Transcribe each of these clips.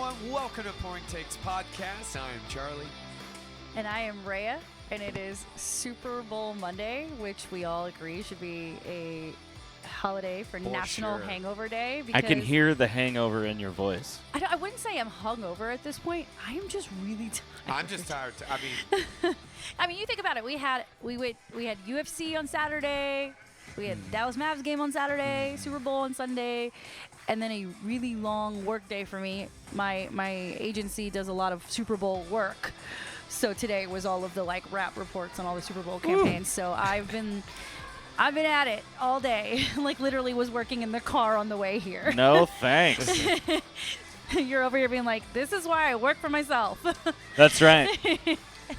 everyone. Welcome to Point Takes Podcast. I am Charlie. And I am Rayya, and it is Super Bowl Monday, which we all agree should be a holiday for National Hangover Day. I can hear the hangover in your voice. I wouldn't say I'm hungover at this point. I am just really tired. I'm just tired. I mean, you think about it. We had UFC on Saturday. We had Dallas Mavs game on Saturday, Super Bowl on Sunday, and then a really long work day for me. My agency does a lot of Super Bowl work, so today was all of the rap reports on all the Super Bowl campaigns. So I've been at it all day. Literally was working in the car on the way here. No thanks. You're over here being like, this is why I work for myself. That's right.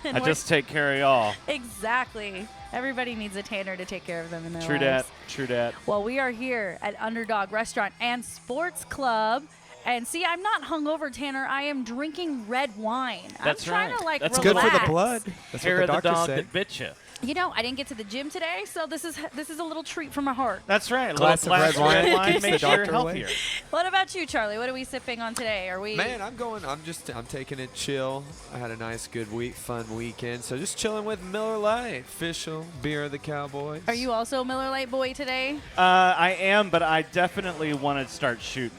I just take care of y'all. Exactly. Everybody needs a Tanner to take care of them in their True lives. True dat. Well, we are here at Underdog Restaurant and Sports Club. And see, I'm not hungover, Tanner. I am drinking red wine. That's I'm trying right. to That's good relax. for the blood. That's Hair what the of the doctors dog say. that bit you. You know, I didn't get to the gym today, so this is a little treat for my heart. That's right. Glass of red wine keeps the makes you doctor away. healthier. What about you, Charlie? What are we sipping on today? Are we? Man, I'm taking it chill. I had a nice, good week, fun weekend. So just chilling with Miller Lite, official beer of the Cowboys. Are you also a Miller Lite boy today? I am, but I definitely want to start shooting.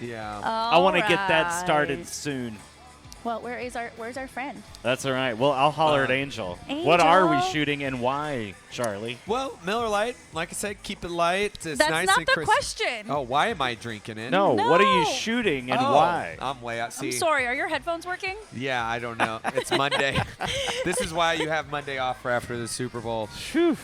Yeah. I want to get that started soon. Well, where's our friend? That's all right. Well, I'll holler at Angel. What are we Angel? shooting and why, Charlie? Well, Miller Lite, like I said, keep it light. It's That's nice not and the crisp. question. Oh, why am I drinking it? No, what are you No. shooting and Oh, why? I'm way out. See, I'm sorry. Are your headphones working? Yeah, I don't know. It's Monday. This is why you have Monday off for after the Super Bowl. Phew.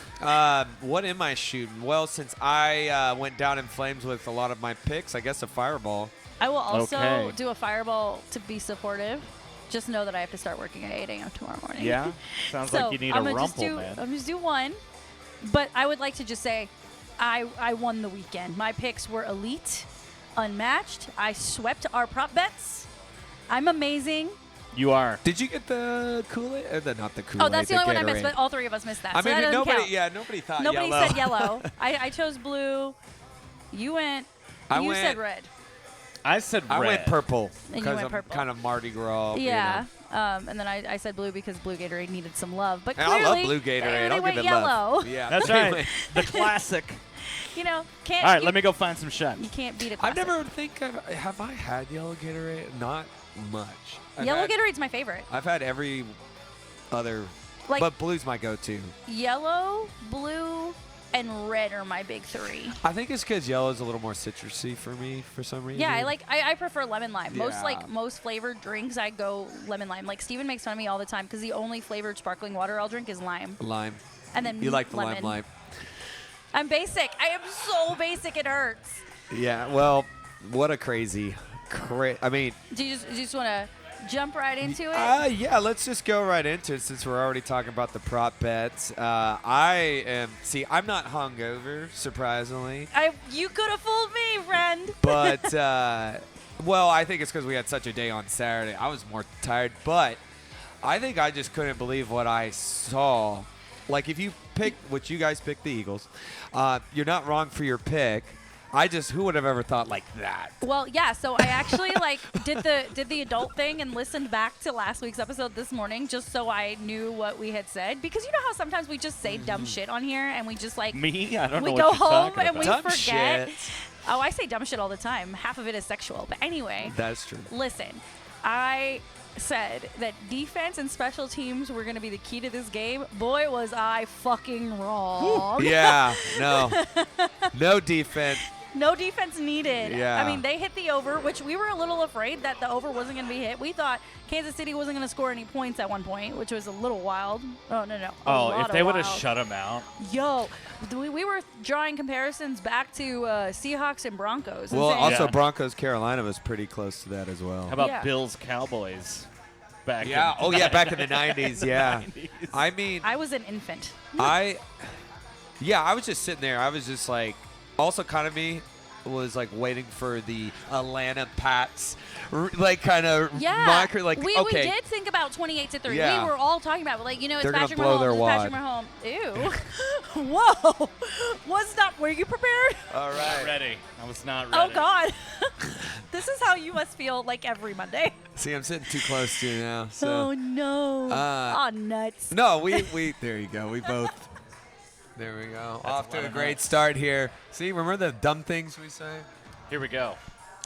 What am I shooting? Well, since I went down in flames with a lot of my picks, I guess a fireball. I will also Okay. do a fireball to be supportive. Just know that I have to start working at 8 a.m. tomorrow morning. Yeah? Sounds So like you need a I'm gonna rumple, man. I'm just do one. But I would like to just say I won the weekend. My picks were elite, unmatched. I swept our prop bets. I'm amazing. You are. Did you get the Kool-Aid? Not the Kool-Aid. Oh, that's the only one I missed, Gatorade. but all three of us missed that. I so mean, that doesn't nobody. count. Yeah, nobody thought Nobody yellow. said yellow. I chose blue. You went. You said red. I said red. I went purple And you because went I'm purple. kind of Mardi Gras. Yeah. You know. And then I said blue because blue Gatorade needed some love. But And clearly, I love blue Gatorade. they I'll went give it yellow. love. Yeah, That's right. The classic. You know, can't. All right, you, let me go find some shots. You can't beat a I've classic. never have I had yellow Gatorade? Not much. Yellow Gatorade's my favorite. I've had every other, Like- but blue's my go-to. Yellow, blue, and red are my big three. I think it's because yellow is a little more citrusy for me for some reason. Yeah, I prefer lemon lime. Yeah. Most flavored drinks, I go lemon lime. Like Steven makes fun of me all the time because the only flavored sparkling water I'll drink is lime. lime. And then You like the lemon. lime. I'm basic. I am so basic it hurts. Yeah. Well, what a crazy. I mean, Do you just want to jump right into it? yeah, let's just go right into it since we're already talking about the prop bets. I'm not hungover, surprisingly. You could have fooled me, friend. But, well, I think it's because we had such a day on Saturday. I was more tired, but I think I just couldn't believe what I saw. Like, if you picked, which you guys picked the Eagles, you're not wrong for your pick. Who would have ever thought like that? Well, yeah. So I actually did the adult thing and listened back to last week's episode this morning just so I knew what we had said, because you know how sometimes we just say dumb shit on here and we just Me? I don't we know go what you're home talking and we about. Dumb forget. shit. Oh, I say dumb shit all the time. Half of it is sexual. But anyway, That's true. listen. I said that defense and special teams were going to be the key to this game. Boy, was I fucking wrong. Yeah, no defense. No defense needed. Yeah. I mean, they hit the over, which we were a little afraid that the over wasn't going to be hit. We thought Kansas City wasn't going to score any points at one point, which was a little wild. Oh, no. Oh, if they would have wild. shut him out. Yo, we were drawing comparisons back to Seahawks and Broncos. and Well, saying, also Yeah. Broncos Carolina was pretty close to that as well. How about Yeah. Bills Cowboys? Back Yeah. in Oh, yeah. Back in the 90s. Yeah. 90s. I mean, I was an infant. I was just sitting there. I was just like, also kind of me was like waiting for the Atlanta Pats, kind of mockery. Like, we okay, did think about 28-3. Yeah. We were all talking about it. Like, you know, it's They're gonna Patrick blow their Mahomes. It's Patrick Mahomes. Ew. Whoa. Were you prepared? all Not right. ready. I was not ready. Oh, God. This is how you must feel like every Monday. See, I'm sitting too close to you now. So. Oh no. Oh nuts. No, we there you go. We both. There we go. Off to a great start here. See, remember the dumb things we say? Here we go.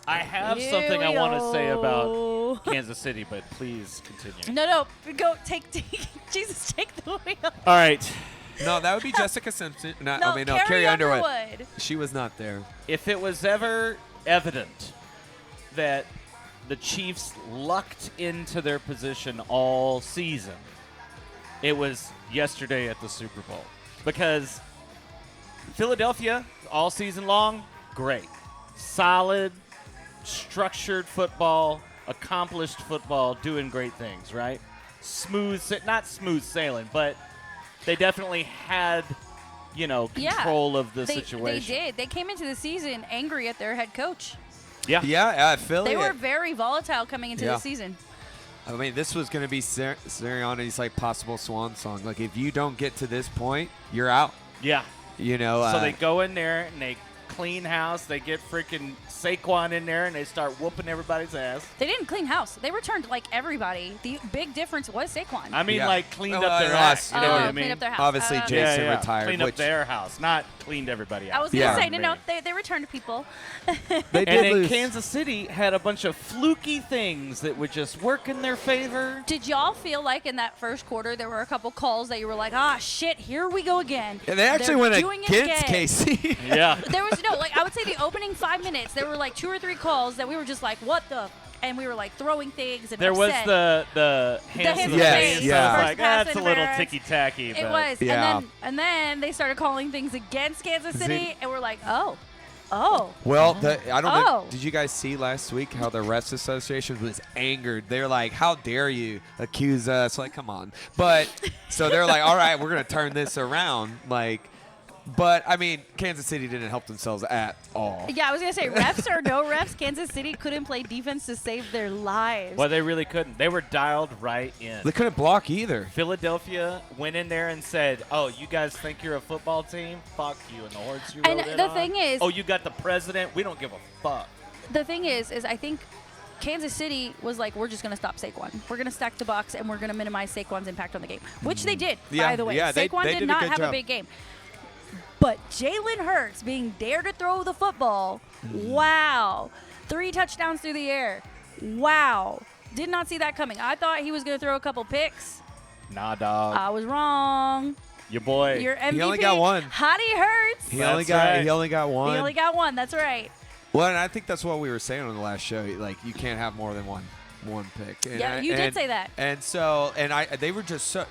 I have something I want to say about Kansas City, but please continue. No, go take Jesus, take the wheel. All right. No, that would be Jessica Simpson. No, Carrie Underwood. She was not there. If it was ever evident that the Chiefs lucked into their position all season, it was yesterday at the Super Bowl. Because Philadelphia, all season long, great. Solid, structured football, accomplished football, doing great things, right? Not smooth sailing, but they definitely had, control of the situation. They did. They came into the season angry at their head coach. Yeah. Yeah, Philly. They were very volatile coming into the season. I mean, this was going to be Sirianni's possible swan song. Like, if you don't get to this point, you're out. Yeah. So they go in there and they clean house. They get freaking Saquon in there and they start whooping everybody's ass. They didn't clean house. They returned everybody. The big difference was Saquon. I mean, cleaned up their house. You know what I mean? Cleaned up their house. Obviously, Jason retired. Cleaned up their house, not cleaned everybody out. I was going to say, no, they returned people. They did and lose. Kansas City had a bunch of fluky things that would just work in their favor. Did y'all feel like in that first quarter there were a couple calls that you were like, shit, here we go again? Yeah, they actually went against KC. Yeah. There was I would say the opening 5 minutes, there were 2 or 3 calls that we were just like, what the? And we were throwing things and there upset. was the hands of the face. yeah. I was like, Pass that's a little ticky-tacky. It but was. Yeah. And then they started calling things against Kansas City, and we're like, oh. Well, I don't know. Oh. Did you guys see last week how the refs association was angered? They're like, "How dare you accuse us?" Like, come on. But so they're like, "All right, we're gonna turn this around." But I mean, Kansas City didn't help themselves at all. Yeah, I was gonna say, refs or no refs, Kansas City couldn't play defense to save their lives. Well, they really couldn't. They were dialed right in. They couldn't block either. Philadelphia went in there and said, "Oh, you guys think you're a football team? Fuck you and the horse you rode in And the on. thing is, oh, you got the president? We don't give a fuck." the thing is I think Kansas City was like, we're just going to stop Saquon. We're going to stack the box, and we're going to minimize Saquon's impact on the game, which they did, by the way. Yeah, Saquon they did did not a good have job. a big game. But Jalen Hurts being dared to throw the football, wow. 3 touchdowns through the air. Wow. Did not see that coming. I thought he was going to throw a couple picks. Nah, dog. I was wrong. Your boy. Your MVP. He only got one. Hottie Hurts. He only got one. He only got one. That's right. Well, and I think that's what we were saying on the last show. Like, you can't have more than one pick. And You did say that. And so, they were just so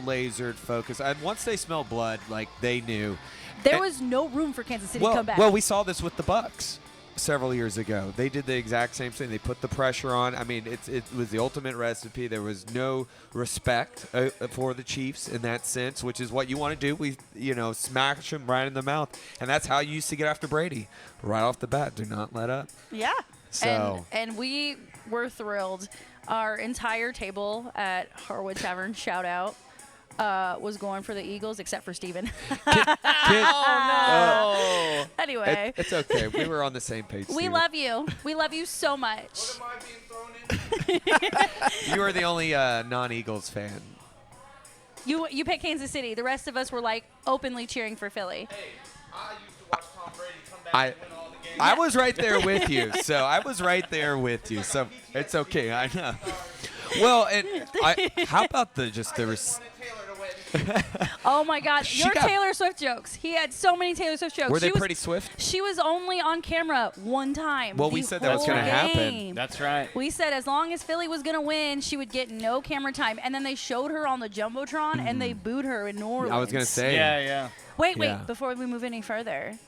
lasered focused. And once they smelled blood, they knew. There was no room for Kansas City to come back. Well, we saw this with the Bucks several years ago. They did the exact same thing. They put the pressure on. I mean, it was the ultimate recipe. There was no respect for the Chiefs in that sense, which is what you want to do. We, smash them right in the mouth, and that's how you used to get after Brady, right off the bat. Do not let up. Yeah. So and we were thrilled. Our entire table at Harwood Tavern, shout out, was going for the Eagles except for Steven. Oh, no. Anyway. It's okay. We were on the same page. We Steven. love you. We love you so much. What am I being thrown in? You are the only non-Eagles fan. You picked Kansas City. The rest of us were openly cheering for Philly. Hey, I used to watch Tom Brady come back I- and win all the games. I was right there with you. So it's okay. I know. Well, and how about the Wanted Taylor to win. Oh my God, She your got- Taylor Swift jokes. He had so many Taylor Swift jokes. Were they She was- pretty swift? She was only on camera one time. Well, we the said that was whole gonna happen. game. That's right. We said as long as Philly was going to win, she would get no camera time. And then they showed her on the Jumbotron, and they booed her in New Orleans. I was gonna say. Yeah. Wait, Yeah. before we move any further.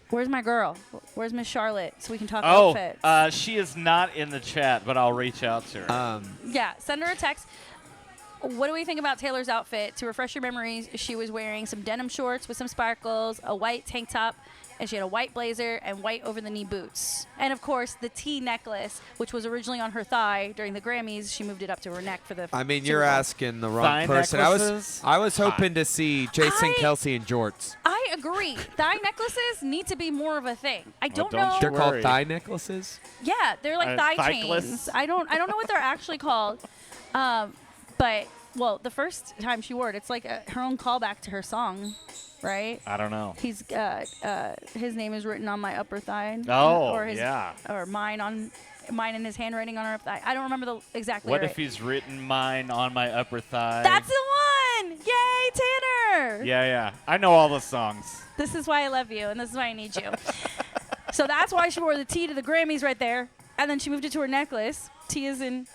Where's my girl? Where's Miss Charlotte so we can talk Oh, outfits? she is not in the chat, but I'll reach out to her. Yeah, send her a text. What do we think about Taylor's outfit? To refresh your memories, she was wearing some denim shorts with some sparkles, a white tank top, and she had a white blazer and white over-the-knee boots. And, of course, the T necklace, which was originally on her thigh during the Grammys. She moved it up to her neck for the I mean, Super you're Bowl. asking the wrong Thigh person. necklaces? I was hoping to see Jason Kelsey in jorts. I agree. Thigh necklaces need to be more of a thing. I don't don't know. you They're called worry. thigh necklaces. Yeah, they're like thigh thighless? chains. I don't know what they're actually called. But well, the first time she wore it, it's like her own callback to her song, right? I don't know. He's his name is written on my upper thigh. Oh, or his, yeah. Or mine in his handwriting on her upper thigh. I don't remember the exact What lyric. if he's written mine on my upper thigh? That's the one! Yay, Tanner! Yeah. I know all the songs. This is why I love you, and this is why I need you. So that's why she wore the T to the Grammys right there. And then she moved it to her necklace. T is in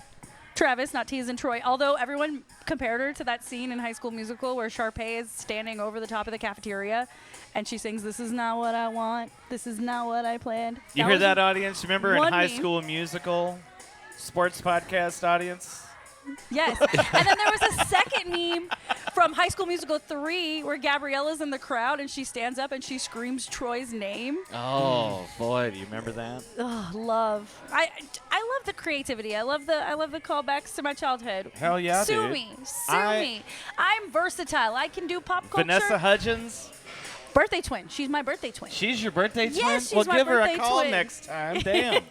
Travis, not T is in Troy. Although everyone compared her to that scene in High School Musical where Sharpay is standing over the top of the cafeteria and she sings, "This is not what I want. This is not what I planned." You hear was that, audience? Remember in one High meme. School Musical, sports podcast audience? Yes. And then there was a second meme from High School Musical 3 where Gabriella's in the crowd and she stands up and she screams Troy's name. Oh, boy, do you remember that? Oh, love. I love the creativity. I love the callbacks to my childhood. Hell yeah, Sue dude. me. Sue me. I'm versatile. I can do pop culture. Vanessa Hudgens, Birthday twin. She's my birthday twin. she's your birthday twin? Yes, she's well, my give her a birthday call twin. next time. Damn.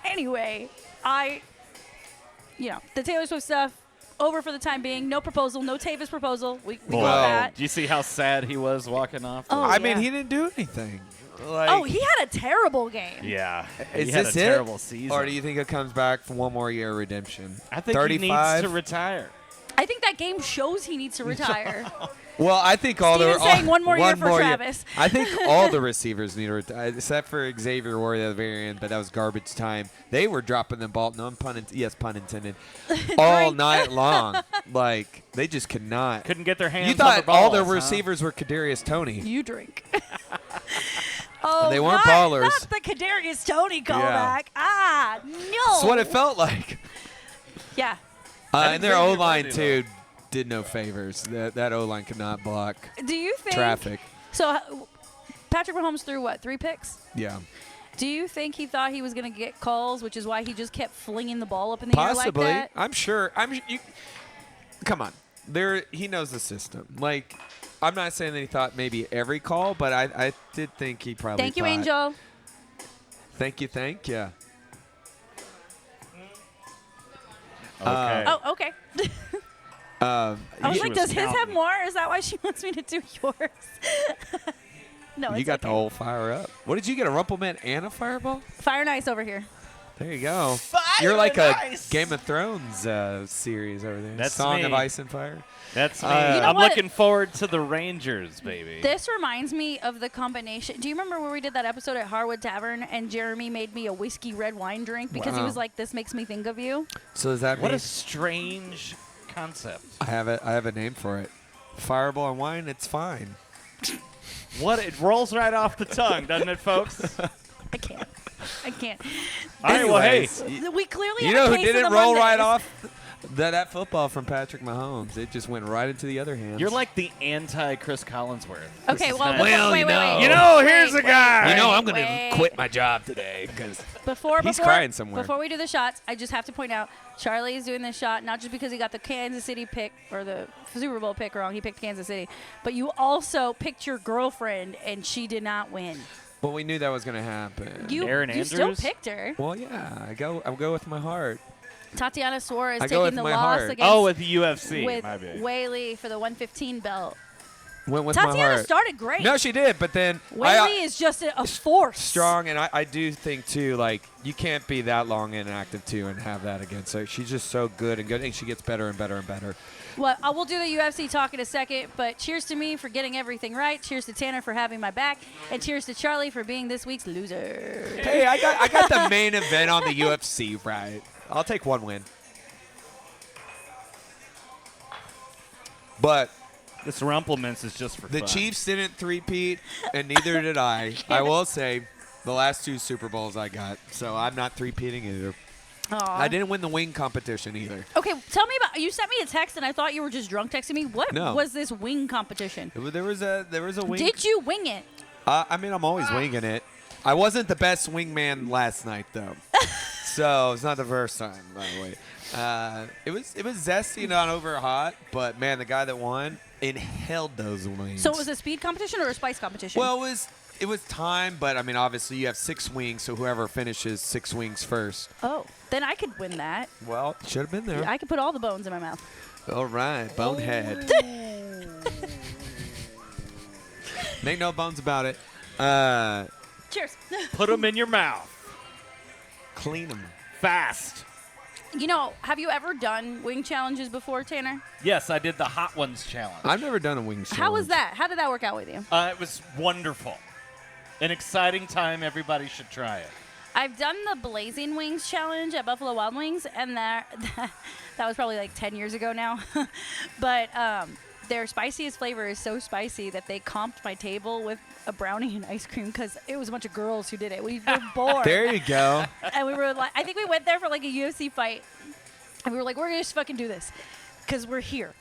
Anyway, the Taylor Swift stuff, over for the time being. No proposal. No Tavis proposal. We got Well, that. Do you see how sad he was walking off? Oh, I mean, yeah. he didn't do anything. Like, Oh, he had a terrible game. Yeah. is he had this a it? terrible season. Or do you think it comes back for one more year of redemption? I think 35? he needs to retire. I think that game shows he needs to retire. Well, I think all Steven's saying one more year for Travis. I think all the receivers need to retire, except for Xavier Ward at the very end, but that was garbage time. They were dropping the ball, pun intended, all night long. Like, they just could not. Couldn't get their hands You on the thought balls, all the huh? receivers were Kadarius Toney. You drink. Oh, They weren't not, ballers. Not the Kadarius Toney callback. Yeah. Ah, no. That's what it felt like. Yeah. And their Xavier O-line, Worthy, too, did no favors. That O-line could not block Do you think traffic. So Patrick Mahomes threw what, 3 picks? Yeah. Do you think he thought he was going to get calls, which is why he just kept flinging the ball up in the Possibly. air like that? I'm sure. Come on. He knows the system. Like, I'm not saying that he thought maybe every call, but I did think he probably Thank you, thought, Angel. Thank you. Okay. Oh, okay. I was She like, was does his have counting. more? Is that why she wants me to do yours? No, you it's got the okay. whole fire up. What did you get, a Rumpleman and a Fireball? Fire and Ice over here. There you go. Fire You're like and a Ice. Game of Thrones series over there. That's Song of me. Ice and Fire. That's me. You know I'm what? looking forward to the Rangers, baby. This reminds me of the combination. Do you remember where we did that episode at Harwood Tavern and Jeremy made me a whiskey red wine drink because he Wow. was like, "This makes me think of you." So does that What mean a strange concept. I have a name for it? Fireball and wine, it's fine. What? It rolls right off the tongue, doesn't it, folks? I can't. All right, well, hey. Anyways, We clearly You have know a who case of didn't the roll right Mondays. off? That football from Patrick Mahomes. It just went right into the other hands. You're like the anti-Chris Collinsworth. Okay, This is well, kinda- Well, wait, you wait, know. wait. You know, here's Wait, a guy. wait, You know I'm going wait. to quit my job today because Before crying somewhere. Before we do the shots, I just have to point out Charlie is doing this shot not just because he got the Kansas City pick or the Super Bowl pick wrong. He picked Kansas City, but you also picked your girlfriend and she did not win. well, we knew that was going to happen. You Aaron you still Andrews? picked her. Well, yeah, I'll go with my heart. Tatiana Suarez I go with taking the my loss heart. against Oh, with the UFC. with my bad. Whaley for the 115 belt. Went with my Tatiana heart. started great. No, she did, but then Whaley is just a force. strong, and I do think too, like, you can't be that long inactive too and have that again. So she's just so good and good, and she gets better and better and better. Well, we'll do the UFC talk in a second, but cheers to me for getting everything right. Cheers to Tanner for having my back, and cheers to Charlie for being this week's loser. Hey, I got the main event on the UFC right. I'll take one win. But This Rumplemans is just for the fun. Chiefs didn't three-peat, and neither did I. I will say the last 2 Super Bowls I got, so I'm not three-peating either. Aw. I didn't win the wing competition either. Okay, tell me about. You sent me a text, and I thought you were just drunk texting me. What No. was this wing competition? There was a wing. Did you wing it? I mean, I'm always winging it. I wasn't the best wingman last night, though. So it's not the first time, by the way. It was zesty, not over hot, but man, the guy that won inhaled those wings. So it was a speed competition or a spice competition? Well, it was time, but I mean, obviously you have 6 wings, so whoever finishes 6 wings first. oh, then I could win that. Well, should have been there. I could put all the bones in my mouth. All right, bonehead. Make no bones about it. Cheers. Put them in your mouth. Clean them. Fast. You know, have you ever done wing challenges before, Tanner? Yes, I did the Hot Ones challenge. I've never done a wing challenge. How was that? How did that work out with you? It was wonderful. An exciting time. Everybody should try it. I've done the Blazing Wings challenge at Buffalo Wild Wings, and that was probably like 10 years ago now. But their spiciest flavor is so spicy that they comped my table with a brownie and ice cream because it was a bunch of girls who did it. We were bored. There you go. And we were like, I think we went there for like a UFC fight, and we were like, we're gonna just fucking do this because we're here.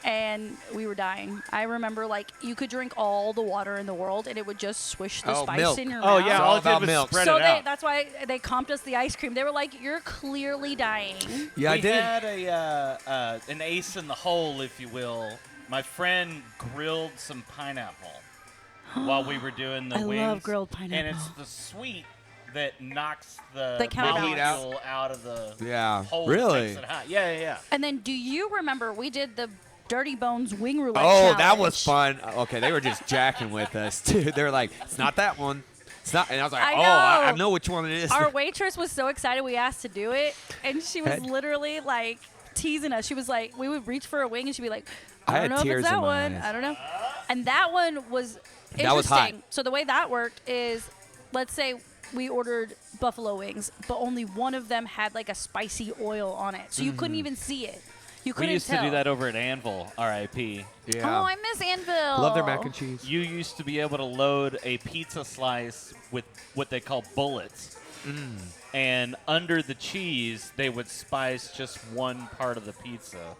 And we were dying. I remember, like, you could drink all the water in the world, and it would just swish the spice milk. in your Oh, mouth. yeah. It's All all it did about was milk. spread So it out. that's why they comped us the ice cream. They were like, "You're clearly dying." Yeah, I we did. had an ace in the hole, if you will. My friend grilled some pineapple while we were doing the I wings. love grilled And pineapple. it's the sweet that knocks the The counterbalance. molecule out of the Yeah. hole. that Really? makes it hot. Yeah, yeah, yeah. And then, do you remember we did the Dirty Bones wing roulette? Oh, that was challenge? fun. Okay, they were just jacking with us, too. They were like, it's not that one. It's not. And I was like, I I know. know which one it is. Our waitress was so excited we asked to do it, and she was Had- literally like teasing us. She was like, we would reach for a wing, and she'd be like, I I had don't know if tears it's that in my one. eyes. I don't know. And that one was interesting. That was hot. So the way that worked is, let's say we ordered buffalo wings, but only one of them had like a spicy oil on it, so you couldn't even see it. You We couldn't used tell. to do that over at Anvil, R.I.P. Yeah. Oh, I miss Anvil. Love their mac and cheese. You used to be able to load a pizza slice with what they call bullets. And under the cheese, they would spice just one part of the pizza.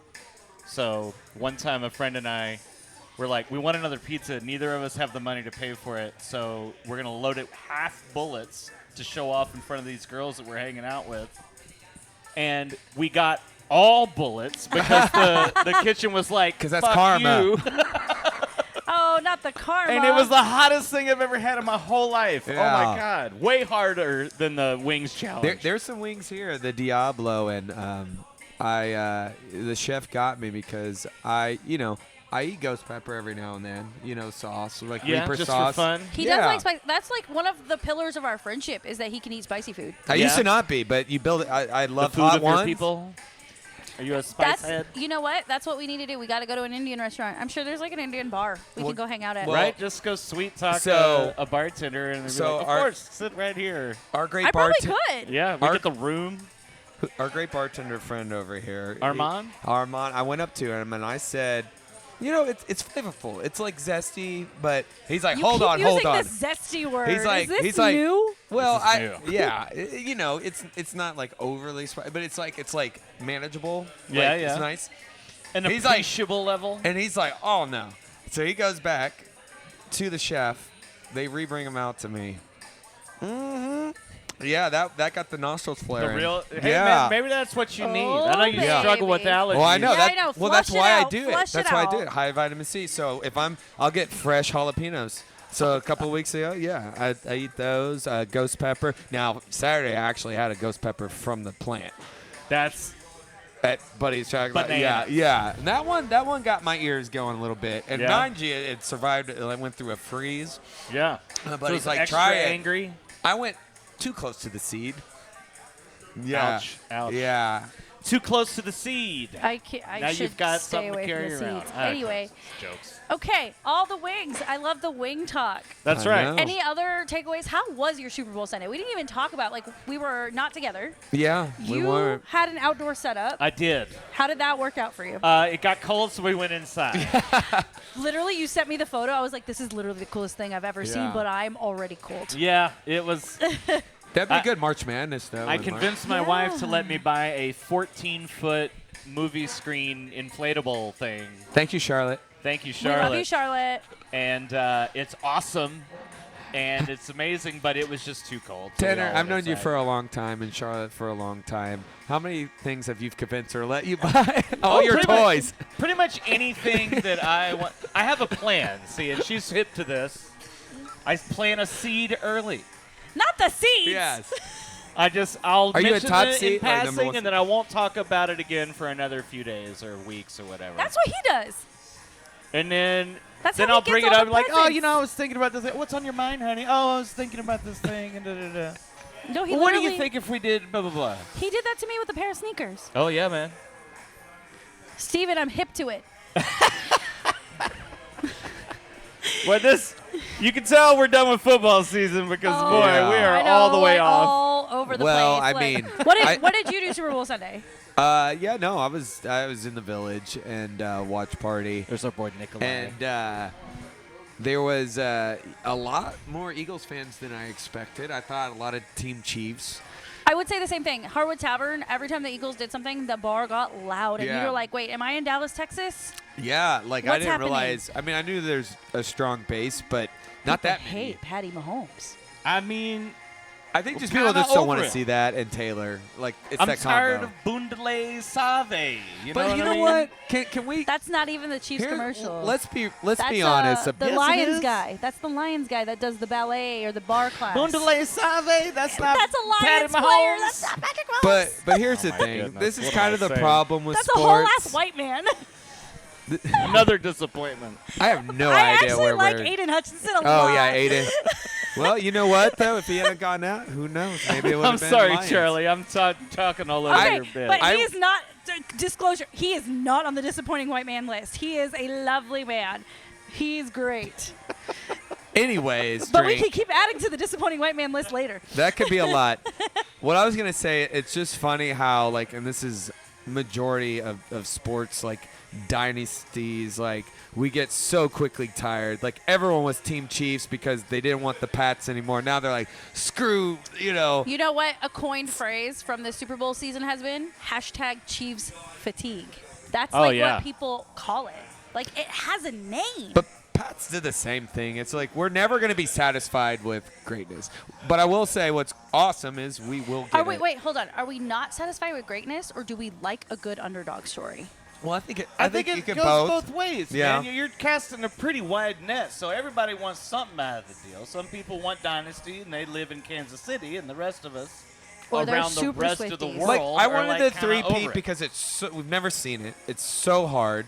So one time a friend and I were like, we want another pizza. Neither of us have the money to pay for it. So we're going to load it half bullets to show off in front of these girls that we're hanging out with. And we got all bullets because the kitchen was like, 'Cause that's "Fuck karma." you." Oh, not the karma. And it was the hottest thing I've ever had in my whole life. Oh Yeah. my God. Way harder than the wings challenge. There's some wings here, the Diablo, and the chef got me because I eat ghost pepper every now and then, sauce, like yeah, Reaper just sauce. for fun. He Yeah. does like spice. That's like one of the pillars of our friendship is that he can eat spicy food. I used Yeah. to not be, but you build it. I love the food hot of your ones. people. Are you a spice That's head? you know what? That's what we need to do. We got to go to an Indian restaurant. I'm sure there's like an Indian bar we Well- can go hang out at. well- Right? Just go sweet talk So- a bartender and they'll be so like, of our- course, sit right here. Our great I probably bartender, could. Yeah, we Our- get the room. our great bartender friend over here, Armand? Armand. I went up to him and I said, it's flavorful. It's like zesty, but he's like, You hold keep on. using this zesty word. He's like, is this new? Well, This is new. yeah, it's not like overly spicy, but it's like manageable. Yeah, Like, yeah. It's nice. An He's like- appreciable level. And he's like, oh no. So he goes back to the chef. They rebring him out to me. Yeah, that got the nostrils The flaring. real. Hey, yeah. man, maybe that's what you need. I know you Yeah. struggle with baby. allergies. Well, I know Yeah, that. I know. Well, that's Flush it why I out. do it. Flush it That's why I do out. it. High vitamin C. So if I'll get fresh jalapenos. So a couple of weeks ago, yeah, I eat those. Ghost pepper. Now Saturday, I actually had a ghost pepper from the plant That's at Buddy's Chocolate. Yeah, Bananas. yeah. And that one got my ears going a little bit. And Yeah. mind you, it survived. It went through a freeze. yeah. But So he's it's like, extra try it. angry. I went too close to the seed. Yeah. Ouch. Ouch. Yeah. Too close to the seed. I now should you've got stay something to away carry from the around. seeds. Okay. Anyway, Jokes. okay, all the wings. I love the wing talk. That's I right. know. Any other takeaways? How was your Super Bowl Sunday? We didn't even talk about we were not together. Yeah. We You weren't. had an outdoor setup. I did. How did that work out for you? It got cold, so we went inside. Literally, you sent me the photo. I was like, this is literally the coolest thing I've ever seen, Yeah. but I'm already cold. Yeah, it was. That'd be I- good March Madness, though. I in March. convinced my wife to let me buy a 14-foot movie screen inflatable thing. Thank you, Charlotte. Thank you, We Charlotte. love you, Charlotte. And it's awesome. and it's amazing, but it was just too cold. so we Tanner, all I've went known you inside. for a long time, and Charlotte for a long time. How many things have you convinced her to let you buy? All your pretty much- toys. Pretty much anything that I want. I have a plan. See, and she's hip to this. I plant a seed early. Not the seeds. Yes. I'll Are you a mention top it seed in or number passing, one and then I won't talk about it again for another few days or weeks or whatever. That's what he does. And then That's then how he I'll gets bring it all up the like, oh, presents. you know, I was thinking about this. What's on your mind, honey? Oh, I was thinking about this thing. And No, he well, what do you literally- think if we did blah blah blah? He did that to me with a pair of sneakers. Oh yeah, man. Steven, I'm hip to it. Well, you can tell we're done with football season because boy, Yeah. we are I know, all the way like, off. all over the Well, place. I Like, mean, what did you do Super Bowl Sunday? Yeah, no, I was in the village and watch party, There's our boy Nikolai. and there was a lot more Eagles fans than I expected. I thought a lot of Team Chiefs. I would say the same thing. Harwood Tavern, every time the Eagles did something, the bar got loud. And Yeah. you were like, wait, am I in Dallas, Texas? Yeah, like I What's didn't happening? realize. I mean, I knew there's a strong base, but not People that many. hate Patty Mahomes. I mean, I think We're just people kinda just don't want over to it. see that and Taylor. Like it's I'm that tired combo. of Bundele Save. But you know what? Can we? That's not even the Chiefs here- commercial. Let's be That's, honest. The Yes, it Lions is. guy. That's the Lions guy that does the ballet or the bar class. Bundele Save. That's not That's a Patty Lions player. Mahomes. That's not Patrick Mahomes. but here's the my thing. goodness, This is what kind am of I the saying? problem with That's a whole sports. ass white man. Another disappointment. I have no I idea actually where like we're. Aiden Hutchinson a lot. Oh yeah, Aiden. Well, you know what though? If he hadn't gone out, who knows? Maybe it would I'm have been sorry, Lions. Charlie. I'm talking all over Okay, your bed. but I- he is not. Disclosure: he is not on the disappointing white man list. He is a lovely man. He's great. Anyways, But we Drink, can keep adding to the disappointing white man list later. that could be a lot. What I was gonna say, it's just funny how like, and this is majority of sports like dynasties, like we get so quickly tired. Like everyone was Team Chiefs because they didn't want the Pats anymore. Now they're like, screw, you know. You know what a coined phrase from the Super Bowl season has been? Hashtag Chiefs fatigue. That's Oh, like yeah. what people call it. Like it has a name. But Pats did the same thing. It's like we're never going to be satisfied with greatness. But I will say what's awesome is we will get it. Wait, hold on. Are we not satisfied with greatness, or do we like a good underdog story? Well, I think I think you it can goes both ways, Yeah. man. You're casting a pretty wide net, so everybody wants something out of the deal. Some people want dynasty, and they live in Kansas City, and the rest of us Or they're around the super rest of the Swifties. world Like I are wanted like the kinda three-peat over it. because it's so, we've never seen it. It's so hard.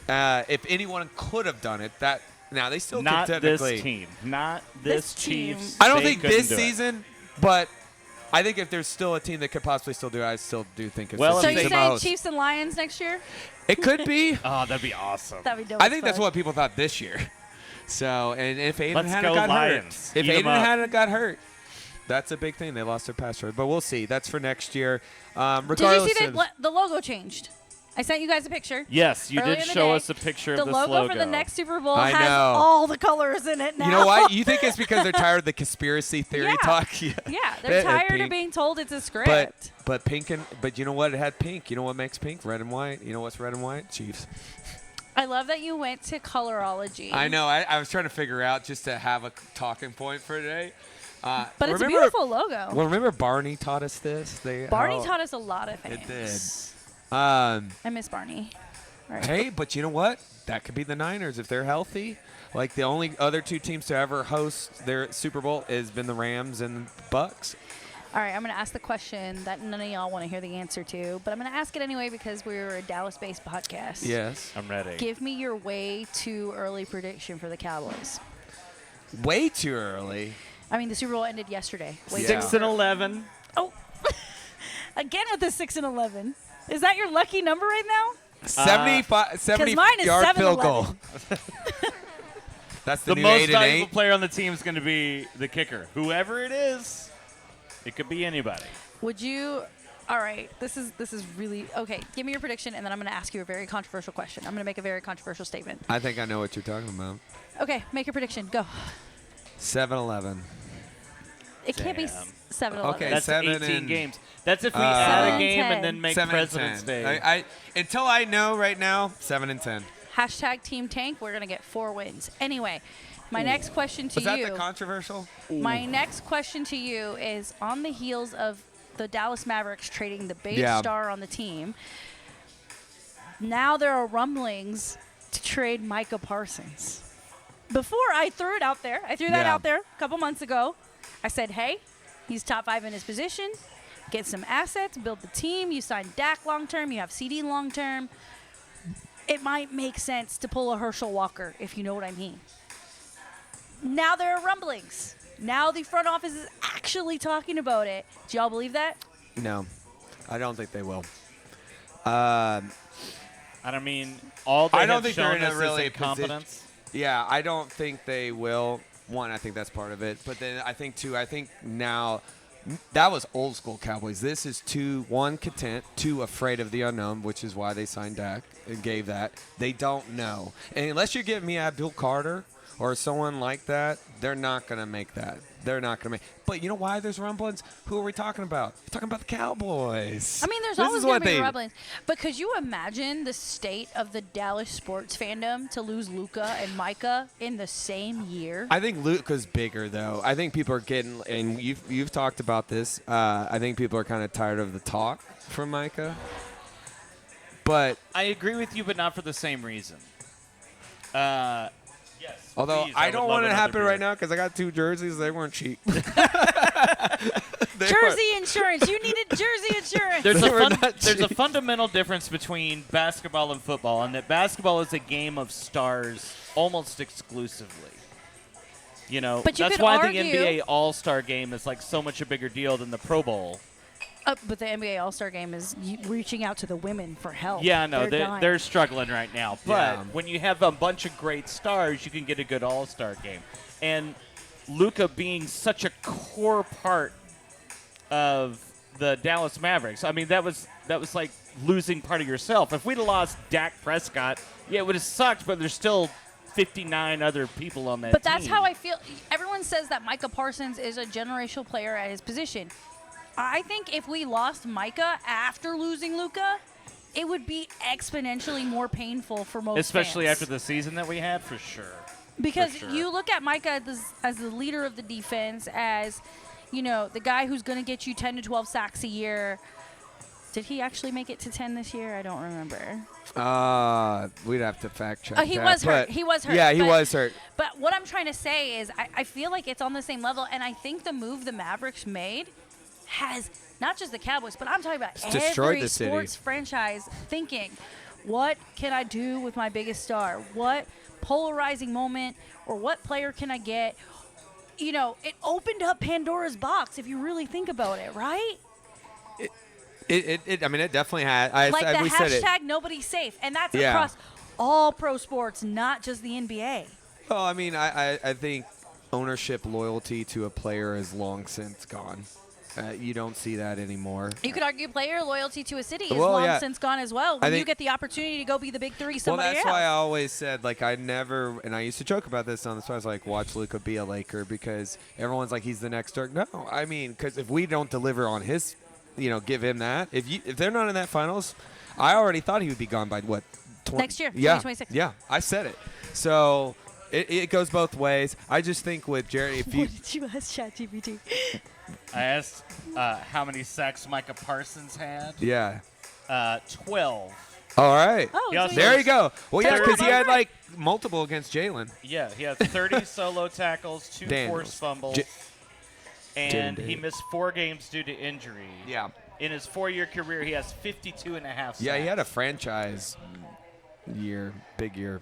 If anyone could have done it, that now they still Not could this technically. team, not This this team. Chiefs. I don't They think couldn't this do it. season, but I think if there's still a team that could possibly still do it, I still do think it's Well, the So if you're Chiefs. they- saying most. Chiefs and Lions next year? It could be. Oh, that'd be awesome. That'd be dope. I as think that's fuck. what people thought this year. So, and if Aiden Let's hadn't go got Lions. hurt, if Eat 'em Aiden up. hadn't got hurt, that's a big thing. They lost their pass rush, but we'll see. That's for next year. Did you Regardless see of, the logo changed? I sent you guys a picture. Yes, you Earlier did in the show day, us a picture The of this logo for the next Super Bowl I has know. all the colors in it now. you know what? You think it's because they're tired of the conspiracy theory Yeah. talk? Yeah. Yeah, they're They had tired of pink. being told it's a script. But pink and but you know what? It had pink. You know what makes pink? Red and white. You know what's red and white? Chiefs. I love that you went to colorology. I know. I was trying to figure out just to have a talking point for today. But it's a remember- beautiful logo. Well, remember Barney taught us this. Barney taught us a lot of It things. did. I miss Barney. All right. Hey, but you know what? That could be the Niners if they're healthy. Like the only other two teams to ever host their Super Bowl has been the Rams and Bucks. All right, I'm going to ask the question that none of y'all want to hear the answer to, but I'm going to ask it anyway because we're a Dallas-based podcast. Yes. I'm ready. Give me your way too early prediction for the Cowboys. Way too early. I mean, the Super Bowl ended yesterday. Way Yeah. too 6-11. Oh, again with the 6-11. Is that your lucky number right now? 70 mine is yard 7-11. field goal. That's the, The new most 8 and valuable 8. player on the team is going to be the kicker. Whoever it is, it could be anybody. Would you? All right, this is really okay. Give me your prediction, and then I'm going to ask you a very controversial question. I'm going to make a very controversial statement. I think I know what you're talking about. Okay, make your prediction. Go. 7-11. It can't be Damn. 7-11. Okay, That's 7 18 and- games. That's if we 7 add and a game 10. and then make 7 and President's 10. Day. Until I know right now, 7 and 10. Hashtag Team Tank. We're going to get 4 wins. Anyway, my next question to Was that you. the controversial? My next question to you is on the heels of the Dallas Mavericks trading the biggest Yeah. star on the team. Now there are rumblings to trade Micah Parsons. Before I threw it out there, I threw that Yeah. out there a couple months ago. I said, hey, he's top 5 in his position. Get some assets, build the team. You sign Dak long term, you have CD long term. It might make sense to pull a Herschel Walker, if you know what I mean. Now there are rumblings. Now the front office is actually talking about it. Do y'all believe that? No, I don't think they will. I don't mean all they I don't have think they're shown in a us really is incompetence. Yeah, I don't think they will. One, I think that's part of it. But then I think, two, now that was old school Cowboys. This is 2, 1, content, 2, afraid of the unknown, which is why they signed Dak and gave that. They don't know. And unless you give me Abdul Carter or someone like that, they're not going to make that. They're not going to make. But you know why there's rumblings? Who are we talking about? We're talking about the Cowboys. I mean, there's This always is going what to be they- rumblings. But could you imagine the state of the Dallas sports fandom to lose Luka and Micah in the same year? I think Luka's bigger, though. I think people are getting, and you've talked about this. I think people are kind of tired of the talk from Micah. But I agree with you, but not for the same reason. Yes. although please, I would don't love want it to another happen beer. right now because I got 2 jerseys. They weren't cheap. Jersey insurance. You needed Jersey insurance. There's They were a not there's a cheap. fundamental difference between basketball and football, and that basketball is a game of stars almost exclusively. You know, But you that's could why argue- the NBA All-Star Game is like so much a bigger deal than the Pro Bowl. But the NBA All-Star Game is reaching out to the women for help. Yeah, no, dying. they're struggling right now. But Yeah. when you have a bunch of great stars, you can get a good All-Star game. And Luka being such a core part of the Dallas Mavericks, I mean, that was like losing part of yourself. If we'd have lost Dak Prescott, yeah, it would have sucked, but there's still 59 other people on that But team. that's how I feel. Everyone says that Micah Parsons is a generational player at his position. I think if we lost Micah after losing Luka, it would be exponentially more painful for most Especially fans. after the season that we had, for sure. Because sure. you look at Micah as the leader of the defense, as, you know, the guy who's going to get you 10 to 12 sacks a year. Did he actually make it to 10 this year? I don't remember. We'd have to fact check. Oh, he that, was hurt. but- He was hurt. Yeah, he but- was hurt. But what I'm trying to say is I feel like it's on the same level, and I think the move the Mavericks made has not just the Cowboys, but I'm talking about It's destroyed every the city. sports franchise thinking, what can I do with my biggest star? What polarizing moment or what player can I get? You know, it opened up Pandora's box if you really think about it, right? I mean, it definitely had. Like the we said it. hashtag nobody's safe, and that's Yeah. across all pro sports, not just the NBA. Well, I mean, I think ownership loyalty to a player is long since gone. You don't see that anymore. You could argue player loyalty to a city is Well, long yeah. since gone as well. When you think- get the opportunity to go be the big three Well, somebody that's else. why I always said, like, I never, and I used to joke about this on the show. I was like, watch Luka be a Laker because everyone's like, he's the next Dirk. No, I mean, because if we don't deliver on his, give him that. If they're not in that finals, I already thought he would be gone by what? Next year, Yeah, 2026. yeah, I said it. So it goes both ways. I just think with Jerry, if you, What did you ask ChatGPT? I asked how many sacks Micah Parsons had. yeah. 12. All right. Oh, Yeah, so There you go. Well, yeah, That's because he about had right. like multiple against Jalen. Yeah, he had 30 solo tackles, 2 Daniels. forced fumbles, J- and Jaden he Daniels. missed 4 games due to injury. Yeah. In his 4-year career, he has 52 and a half sacks. Yeah, he had a franchise year, big year.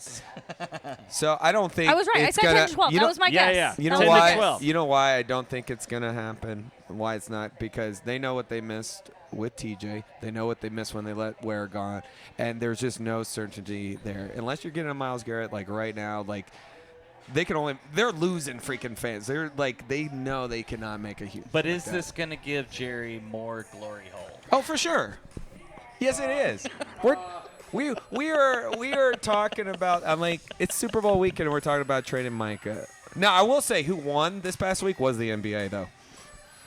So I don't think I was right. I it's said gonna, 10 to 12. You That know, was my yeah, guess. yeah. you That know was 10 to my why? guess. 12. You know why I don't think it's gonna happen? Why it's not? Because they know what they missed with TJ. They know what they missed when they let Ware gone, and there's just no certainty there. Unless you're getting a Myles Garrett like right now, like they're losing freaking fans. They're like they know they cannot make a huge. But like is that. this going to give Jerry more glory hole? Oh, for sure. Yes, it is. We are talking about. I'm like, it's Super Bowl weekend, and we're talking about trading Micah. Now, I will say, who won this past week was the NBA, though.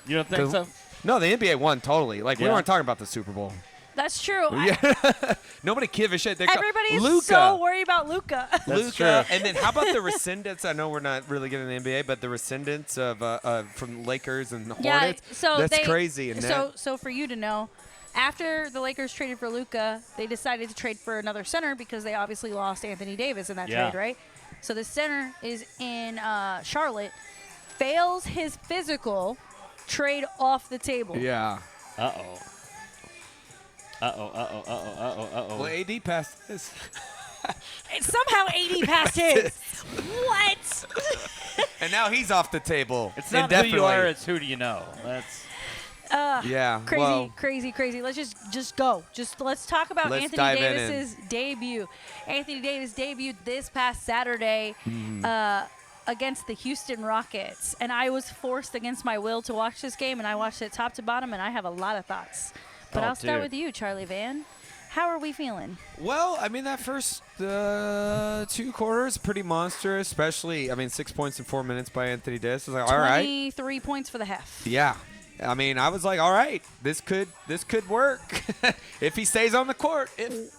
You don't think so? No, the NBA won totally. Like we Yeah. weren't talking about the Super Bowl. That's true. Yeah. Nobody give a shit. Everybody's Luka. so worried about Luka. That's Luka. true. And then how about the rescindants? I know we're not really getting the NBA, but the rescindants of from Lakers and the Hornets. so that's they, crazy. And so for you to know, after the Lakers traded for Luka, they decided to trade for another center because they obviously lost Anthony Davis in that Yeah. trade, right? So the center is in Charlotte, fails his physical, trade off the table. yeah. Uh-oh. Well, AD passed this. And somehow AD passed his. What? And now he's off the table. It's not indefinitely. who you are, it's who do you know. That's Yeah. Crazy, well, crazy. Let's just go. Let's talk about Let's Anthony dive in Davis's debut. Anthony Davis debuted this past Saturday against the Houston Rockets, and I was forced against my will to watch this game, and I watched it top to bottom, and I have a lot of thoughts. But Oh, I'll start dude. with you, Charlie Van. How are we feeling? Well, I mean, that first 2 quarters, pretty monstrous, especially, 6 points in 4 minutes by Anthony Davis. I was like, all right. 23 points for the half. Yeah. I mean, I was like, all right, this could work if he stays on the court.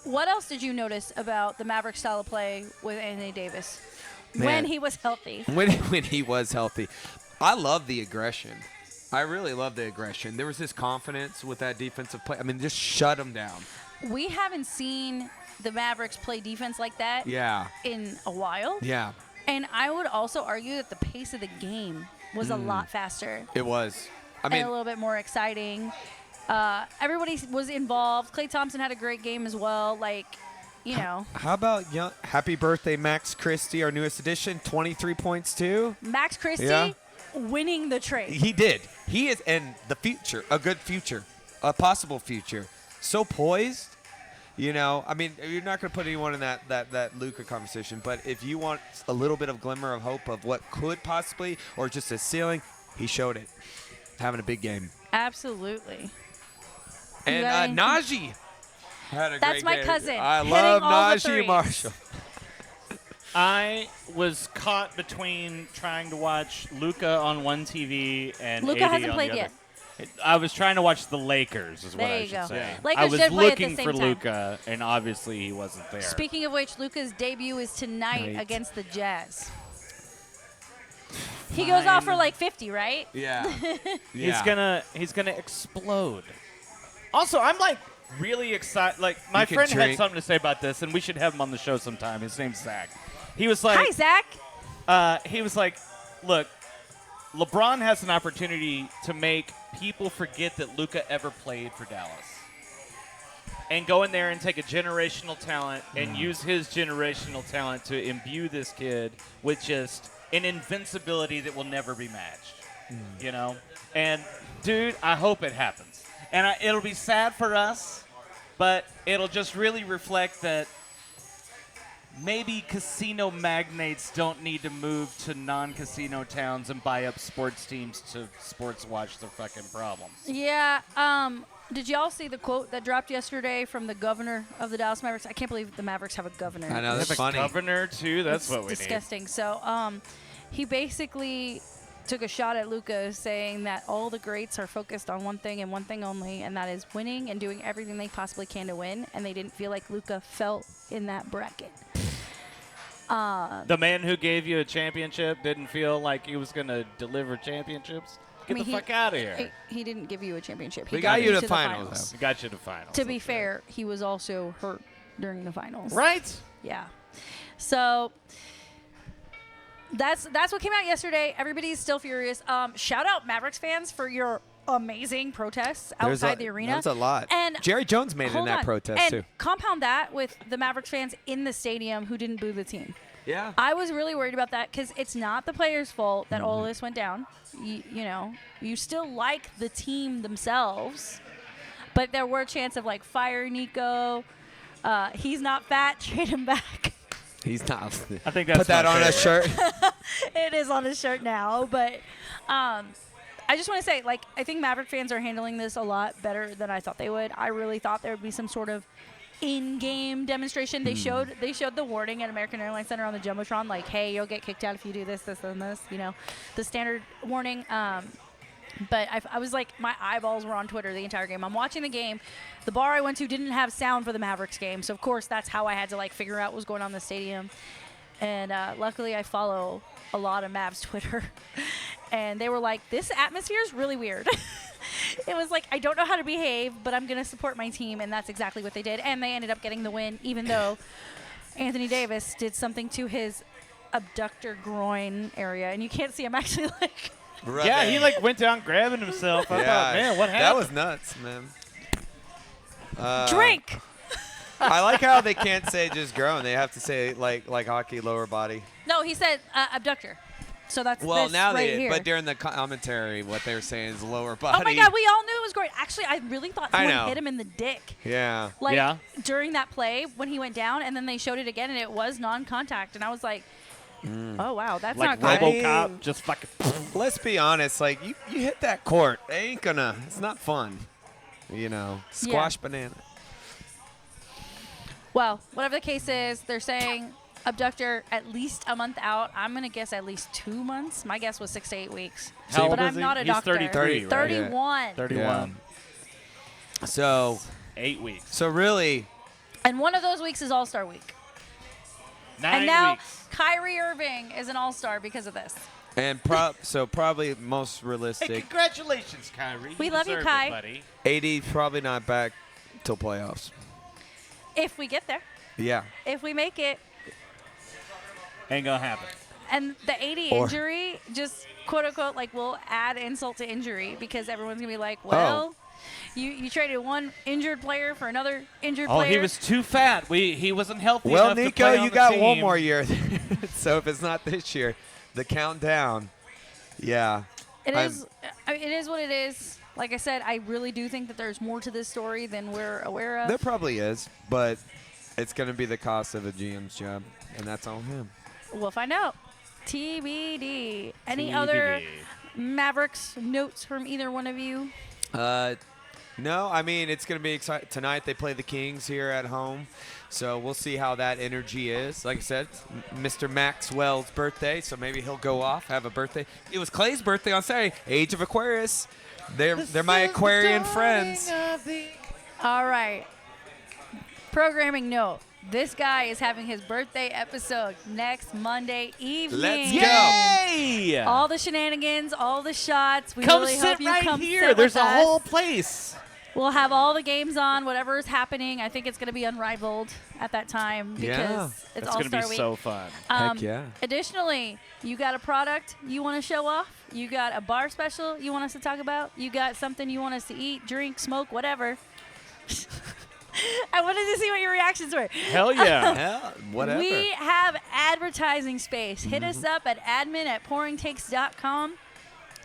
What else did you notice about the Maverick style of play with Anthony Davis when Man. he was healthy? When he was healthy. I love the aggression. I really love the aggression. There was this confidence with that defensive play. I mean, just shut him down. We haven't seen the Mavericks play defense like that Yeah. in a while. Yeah. And I would also argue that the pace of the game was a lot faster It was. I and a mean, little bit more exciting. Everybody was involved. Klay Thompson had a great game as well. how about happy birthday, Max Christie, our newest addition, 23 points too. Max Christie Yeah. winning the trade. He did. He is in the future, a good future, a possible future. So poised. You're not going to put anyone in that Luka conversation, but if you want a little bit of glimmer of hope of what could possibly, or just a ceiling, he showed it. Having a big game. Absolutely. And got Najee had a That's great my game. cousin, I hitting love all the Najee threes. Marshall. I was caught between trying to watch Luka on one TV and Luka AD hasn't on played the yet. other. I was trying to watch the Lakers, is what There I you should go. say. Yeah. Lakers I was did play at the looking same for time. Luka, and obviously he wasn't there. Speaking of which, Luka's debut is tonight Right. against the Jazz. He goes off for like 50, right? Yeah. He's gonna explode. Also, I'm like really excited. Like my You can friend had drink. something to say about this, and we should have him on the show sometime. His name's Zach. He was like, Hi, Zach. he was like, look, LeBron has an opportunity to make people forget that Luka ever played for Dallas. And go in there and take a generational talent and use his generational talent to imbue this kid with just an invincibility that will never be matched. You know? And, dude, I hope it happens. And it'll be sad for us, but it'll just really reflect that maybe casino magnates don't need to move to non-casino towns and buy up sports teams to sports watch their fucking problems. Yeah. Did y'all see the quote that dropped yesterday from the governor of the Dallas Mavericks? I can't believe the Mavericks have a governor. I know, They that's have a funny. governor, too? That's It's what we need. disgusting. So, he basically took a shot at Luka, saying that all the greats are focused on one thing and one thing only, and that is winning and doing everything they possibly can to win. And they didn't feel like Luka fell in that bracket. The man who gave you a championship didn't feel like he was going to deliver championships? Get the fuck out of here. He didn't give you a championship. We He got you to to finals, He got you to finals. To be That's fair, he was also hurt during the finals. right. Yeah. So that's what came out yesterday. Everybody's still furious. Shout out Mavericks fans for your amazing protests outside the arena. That's a lot. And Jerry Jones made it in hold that on. protest, and too. compound that with the Mavericks fans in the stadium who didn't boo the team. Yeah. I was really worried about that because it's not the players' fault that all this went down. You still like the team themselves, but there were chants of like fire Nico. He's not fat. Trade him back. He's not. I think that's Put that my on a favorite. shirt. It is on his shirt now, but I just want to say, like, I think Maverick fans are handling this a lot better than I thought they would. I really thought there would be some sort of in-game demonstration. They showed the warning at American Airlines Center on the Jumbotron, like, hey, you'll get kicked out if you do this, this, and this. The standard warning. But I was like, my eyeballs were on Twitter the entire game. I'm watching the game. The bar I went to didn't have sound for the Mavericks game. So, of course, that's how I had to, like, figure out what was going on in the stadium. And luckily, I follow a lot of Mavs Twitter. And they were like, this atmosphere is really weird. It was like, I don't know how to behave, but I'm going to support my team. And that's exactly what they did. And they ended up getting the win, even though Anthony Davis did something to his abductor groin area. And you can't see him actually, like... Right. Yeah, he like went down grabbing himself. I thought, man, what happened? That was nuts, man. Drink! I like how they can't say just groin. They have to say like hockey lower body. No, he said abductor. So that's Well, this now right they here. but during the commentary, what they were saying is lower body. Oh my God, we all knew it was groin. Actually, I really thought I someone know. hit him in the dick. Yeah. Like Yeah. during that play when he went down, and then they showed it again, and it was non-contact, and I was like, "Oh wow, that's Like not good." RoboCop, just fucking. Let's be honest. Like you hit that court, it ain't gonna. It's not fun. You know, squash banana. Well, whatever the case is, they're saying abductor at least a month out. I'm gonna guess at least 2 months. My guess was 6 to 8 weeks. How old but is I'm he? not a He's doctor. 33, right? 31. 31. So 8 weeks. so really, And one of those weeks is All-Star week. 9 And now weeks. Kyrie Irving is an All-Star because of this. and probably most Hey, realistic. congratulations, Kyrie. We love you, deserve Kai. it, buddy. 80 probably not back till playoffs. If we get there. Yeah. If we make it. Ain't gonna happen. And the 80 Or- injury just quote unquote like will add insult to injury because everyone's gonna be like, Oh. well, you traded one injured player for another injured Oh, player. he was too fat. He wasn't healthy Well, enough to Nico, play on you the got team. one more year. So if it's not this year, the countdown. Yeah. It I'm- is. It is what it is. Like I said, I really do think that there's more to this story than we're aware of. There probably is, but it's going to be the cost of a GM's job, and that's on him. We'll find out. TBD. Any other Mavericks notes from either one of you? No, I mean, it's going to be exciting. Tonight they play the Kings here at home, so we'll see how that energy is. Like I said, it's Mr. Maxwell's birthday, so maybe he'll go off, have a birthday. It was Clay's birthday on Saturday, Age of Aquarius. They're my Aquarian friends. All right. Programming note. This guy is having his birthday episode next Monday evening. Let's go. Yay! All the shenanigans, all the shots. We Come really sit hope you right come here. sit There's with a us. whole place. We'll have all the games on, whatever is happening. I think it's going to be unrivaled at that time because Yeah. it's That's All gonna Star be Week. so fun. Heck yeah. Additionally, you got a product you want to show off. You got a bar special you want us to talk about. You got something you want us to eat, drink, smoke, whatever. I wanted to see what your reactions were. Hell yeah. Hell, whatever. We have advertising space. Hit us up at admin@pouringtakes.com.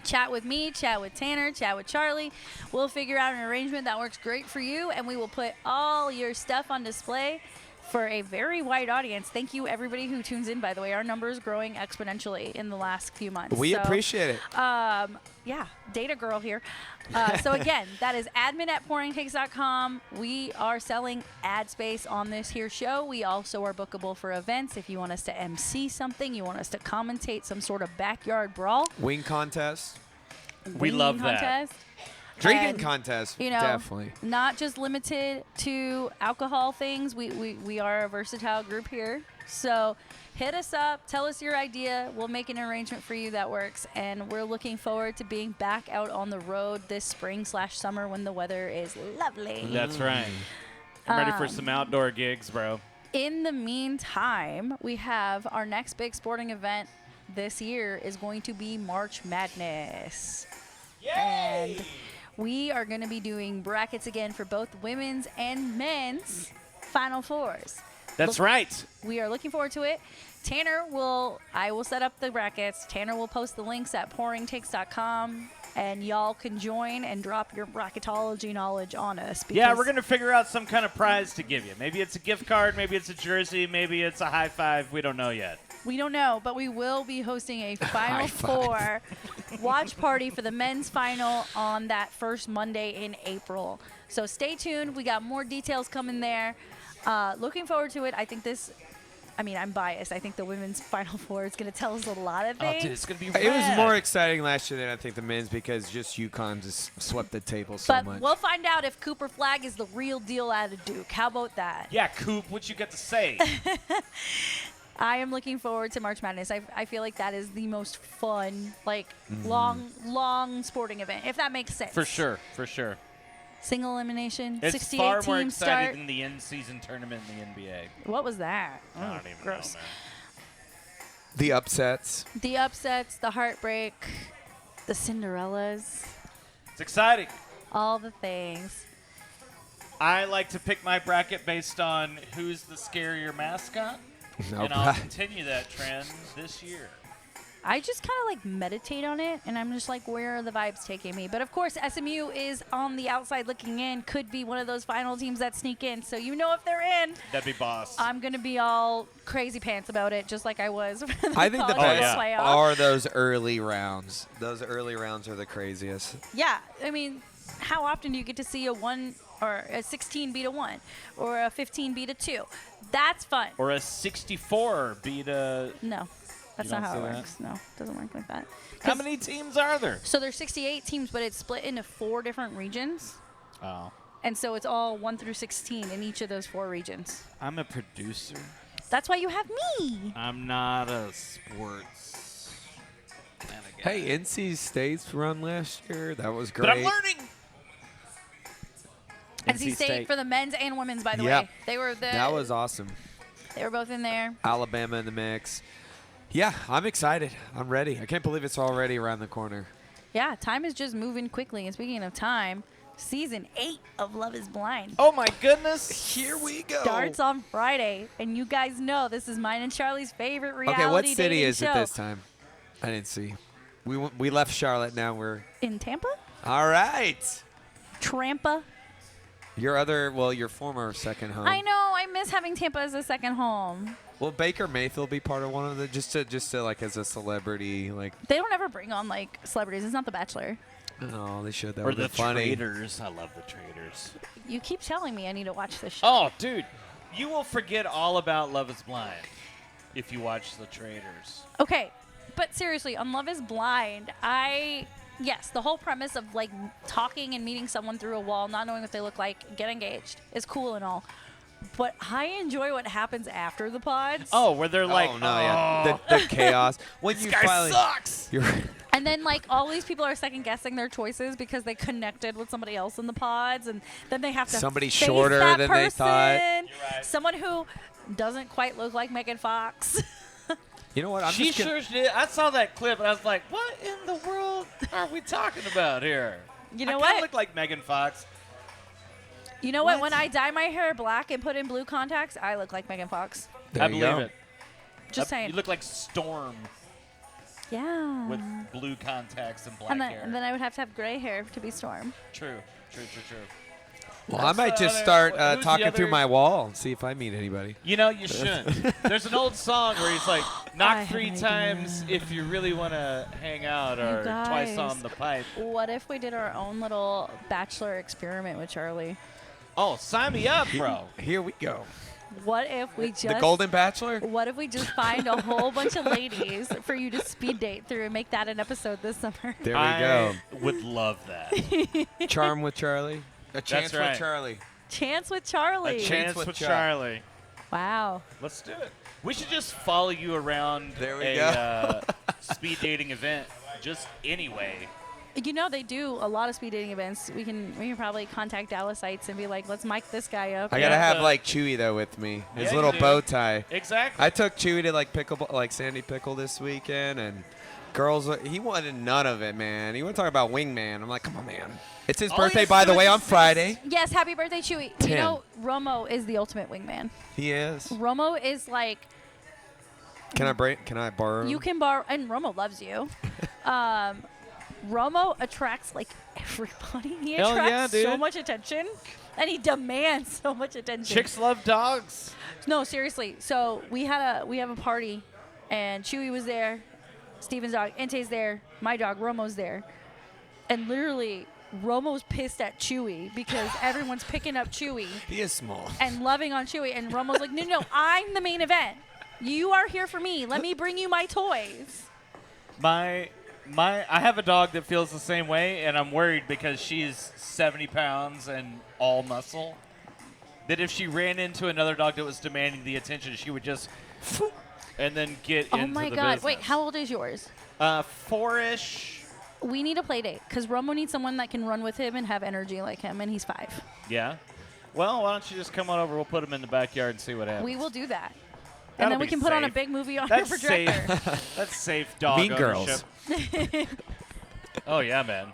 Chat with me, chat with Tanner, chat with Charlie. We'll figure out an arrangement that works great for you, and we will put all your stuff on display for a very wide audience. Thank you, everybody who tunes in, by the way. Our number is growing exponentially in the last few months. We So, appreciate it. yeah, data girl here. So again, that is admin@pouringtakes.com. We are selling ad space on this here show. We also are bookable for events. If you want us to MC something, you want us to commentate some sort of backyard brawl, Wing contest. We love winging that. contest. Drinking And, contest. you know, Definitely. not just limited to alcohol things. We are a versatile group here. So hit us up. Tell us your idea. We'll make an arrangement for you that works. And we're looking forward to being back out on the road this spring/summer when the weather is lovely. That's right. I'm ready for some outdoor gigs, bro. In the meantime, we have our next big sporting event this year is going to be March Madness. And we are going to be doing brackets again for both women's and men's Final Fours. That's right. We are looking forward to it. I will set up the brackets. Tanner will post the links at pouringtakes.com, and y'all can join and drop your bracketology knowledge on us. Yeah, because we're going to figure out some kind of prize to give you. Maybe it's a gift card, maybe it's a jersey, maybe it's a high five. We don't know yet. We don't know, but we will be hosting a Final Four watch party for the men's final on that first Monday in April. So stay tuned. We got more details coming there. Looking forward to it. I think this I mean, I'm biased. I think the women's Final Four is going to tell us a lot of Oh, things. dude, it's gonna be. It was rad. more exciting last year than I think the men's because just UConn just swept the table so but much. we'll find out if Cooper Flagg is the real deal out of Duke. How about that? Yeah, Coop, what you got to say? I am looking forward to March Madness. I feel like that is the most fun, like, long sporting event, if that makes sense. For sure, for sure. Single elimination, It's 68 far teams more exciting start. than the in-season tournament in the NBA. What was that? I don't even gross. know, man. The upsets. The upsets, the heartbreak, the Cinderellas, It's exciting. all the things. I like to pick my bracket based on who's the scarier mascot, No, and I'll but- continue that trend this year. I just kind of like meditate on it, and I'm just like, where are the vibes taking me? But of course, SMU is on the outside looking in, could be one of those final teams that sneak in. So you know if they're in, That'd be boss. I'm going to be all crazy pants about it, just like I was for the I think the college best playoff. are those early rounds. Those early rounds are the craziest. Yeah, I mean, how often do you get to see a 1 or a 16 beat a 1 or a 15 beat a 2? That's fun. Or a 64 beat a. No, that's You not don't how it say that? works. No, it doesn't work like that. How 'Cause- many teams are there? So there's 68 teams, but it's split into 4 different regions. Oh. And so it's all 1 through 16 in each of those 4 regions. I'm a producer. That's why you have me. I'm not a sports kind of guy. Hey, NC State's run last year, that was great. But I'm learning. NC State for the men's and women's, by the Yep. way. They were That was awesome. They were both in there. Alabama in the mix. Yeah, I'm excited. I'm ready. I can't believe it's already around the corner. Yeah, time is just moving quickly. And speaking of time, season 8 of Love is Blind Oh my goodness. Here we go. starts on Friday. And you guys know this is mine and Charlie's favorite reality Okay, what city dating is show. it this time? I didn't see. We left Charlotte. Now we're In Tampa? all right. Trampa? Your former second home. I know. I miss having Tampa as a second home. Will Baker Mayfield be part of one of the just to like as a celebrity like? They don't ever bring on, like, celebrities. It's not The Bachelor. Oh, they should. That Or would be the funny. Traders. I love the Traders. You keep telling me I need to watch this show. Oh, dude. You will forget all about Love is Blind if you watch the Traders. Okay, but seriously, on Love is Blind, yes, the whole premise of like talking and meeting someone through a wall, not knowing what they look like, get engaged is cool and all. But I enjoy what happens after the pods. Oh, where they're like, oh no, yeah, the chaos. When this you guy finally, sucks. You're, And then like all these people are second guessing their choices because they connected with somebody else in the pods, and then they have to Somebody face shorter that than they thought. person. You're right. Someone who doesn't quite look like Megan Fox. you know what? I'm She just gonna, sure did. I saw that clip and I was like, what in the world are we talking about here? You know I what? kinda look like Megan Fox. You know what? What? When I dye my hair black and put in blue contacts, I look like Megan Fox. there I you believe go. it. Just saying. You look like Storm Yeah. with blue contacts and black and then, hair. and then I would have to have gray hair to be Storm. True. Well, I might What's just the start other- who's the talking through other- my wall and see if I meet anybody. You know, you shouldn't. There's an old song where he's like, I knock have 3 an times idea. if you really want to hang out, You or twice guys. on the pipe. What if we did our own little bachelor experiment with Charlie? Oh, sign me up, bro. Here we go. What if we just The Golden Bachelor. What if we just find a whole bunch of ladies for you to speed date through and make that an episode this summer? There we I would love that. go. Charm with Charlie. A chance right. with Charlie. Chance with Charlie. A chance with with Chuck. Charlie. Wow. Let's do it. We should just follow you around There we a go. speed dating event, just anyway. You know they do a lot of speed dating events. We can probably contact Dallas Sites and be like, let's mic this guy up. I gotta Yeah, have the- like Chewy though with me. His Yeah, you little do. bow tie. Exactly. I took Chewy to like Sandy Pickle this weekend, and girls, he wanted none of it, man. He wanted to talk about Wingman. I'm like, come on, man. It's his All he birthday, has to by do the way, is on just- Friday. Yes, happy birthday, Chewy. 10. You know, Romo is the ultimate wingman. He is. Romo is like, Can I borrow? you can borrow, and Romo loves you. Romo attracts like everybody. He Hell attracts yeah, so dude. much attention, and he demands so much attention. Chicks love dogs. No, seriously. So we have a party, and Chewy was there, Steven's dog, Ente's there, my dog Romo's there, and literally Romo's pissed at Chewy because everyone's picking up Chewy He is small. and loving on Chewy, and Romo's like, no, I'm the main event. You are here for me. Let me bring you my toys. I have a dog that feels the same way, and I'm worried because she's 70 pounds and all muscle. That if she ran into another dog that was demanding the attention, she would just and then get into the business. Oh my God. Wait, how old is yours? 4-ish. We need a play date because Romo needs someone that can run with him and have energy like him, and he's 5. Yeah. Well, why don't you just come on over? We'll put him in the backyard and see what happens. We will do that. That'll And then we be can put on a safe. big movie on That's your projector. safe. That's safe dog Mean ownership. Girls. Oh, yeah, man.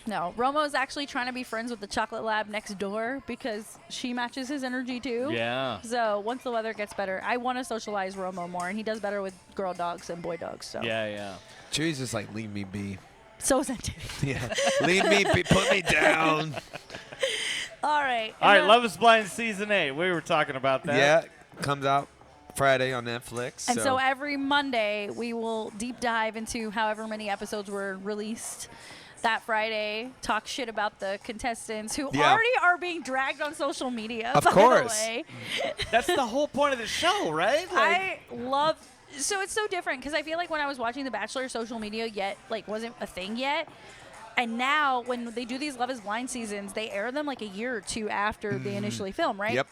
No, Romo's actually trying to be friends with the chocolate lab next door because she matches his energy too. Yeah. So once the weather gets better, I want to socialize Romo more, and he does better with girl dogs than boy dogs. So Yeah. Chewie's just like, leave me be. so sensitive. Yeah. Leave me be. Put me down. All right. All right, and Love is Blind Season 8. We were talking about that. Yeah. Comes out Friday on Netflix. And so every Monday we will deep dive into however many episodes were released that Friday, talk shit about the contestants who Yeah. already are being dragged on social media. Of by course. The way. That's the whole point of the show, right? I love. So it's so different because I feel like when I was watching The Bachelor, social media wasn't a thing yet. And now when they do these Love is Blind seasons, they air them like a year or two after they initially film, right? Yep.